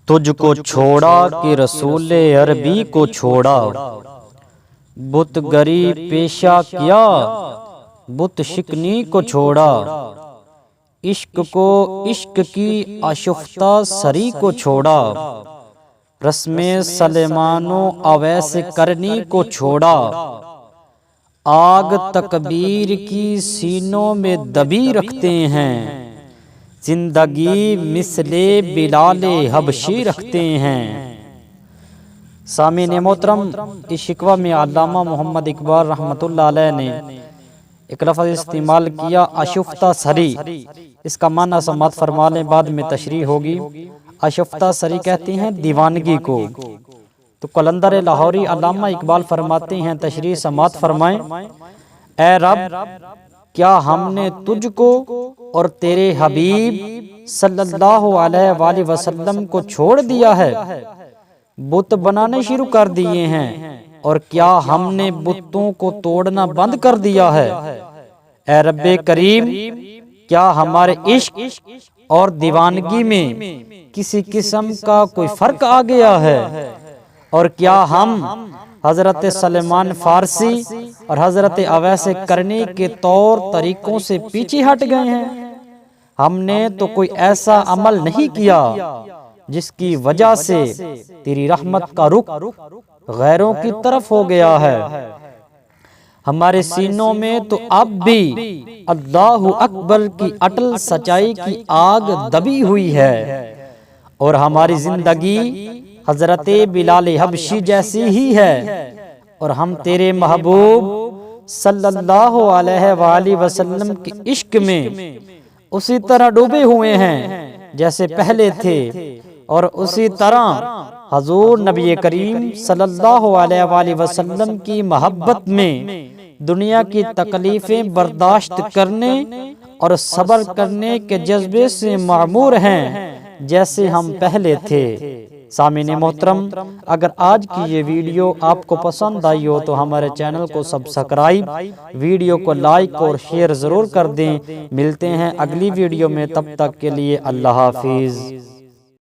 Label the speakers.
Speaker 1: तुझको छोड़ा कि रसूले अरबी को छोड़ा, बुत गरी पेशा किया, बुत शिकनी को छोड़ा। इश्क को इश्क की आशुफ्ता सरी को छोड़ा, रस्मे सलेमानो अवैस करनी को छोड़ा। आग तकबीर की सीनों में दबी रखते हैं, जिंदगी मिसले बिलाले हबशी रखते हैं। सामीन मोहतरम, इस शिकवा में अल्लामा मोहम्मद इकबाल रहमतुल्लाह अलैह ने एक लफ्ज़ इस्तेमाल किया अशुफ्ता सरी। इसका माना समात फरमा लें, बाद में तशरीह होगी। अशुफ्ता सरी कहते हैं दीवानगी को। तो कलंदर लाहौरी अल्लामा इकबाल फरमाते हैं, तशरीह समात फरमाएं, ए रब, क्या हमने तुझको और तेरे हबीब सल्लल्लाहु अलैहि वसल्लम को छोड़ दिया है, बुत बनाने शुरू कर दिए हैं, और क्या हमने बुतों को तोड़ना बंद कर दिया है। ए रब्बे करीम, क्या हमारे इश्क और दीवानगी में किसी किस्म का कोई फर्क आ गया है, और क्या हम हजरत सलेमान फारसी और हजरत अवैस करनी के तौर तरीकों से पीछे हट गए हैं। हमने तो कोई ऐसा अमल नहीं किया जिसकी वजह से तेरी रहमत का रुख गैरों की तरफ हो गया है। हमारे सीनों में तो अब भी अल्लाहु अकबर की अटल सच्चाई की आग दबी हुई है, और हमारी जिंदगी हजरत बिलाल हबशी जैसी ही है, और हम तेरे महबूब सल्लल्लाहु अलैहि वसल्लम के इश्क में उसी तरह डूबे हुए हैं जैसे पहले थे, और उसी तरह हजूर नबी करीम सल्लल्लाहु अलैहि वसल्लम की मोहब्बत में दुनिया की तकलीफें बर्दाश्त करने और सब्र करने के जज्बे से मामूर हैं जैसे हम पहले थे। सामीन मोहतरम, अगर आज की ये वीडियो आपको पसंद आई हो तो हमारे चैनल को सब्सक्राइब, वीडियो को लाइक और शेयर ज़रूर कर दें। मिलते हैं अगली वीडियो में, तब तक के लिए अल्लाह हाफिज़।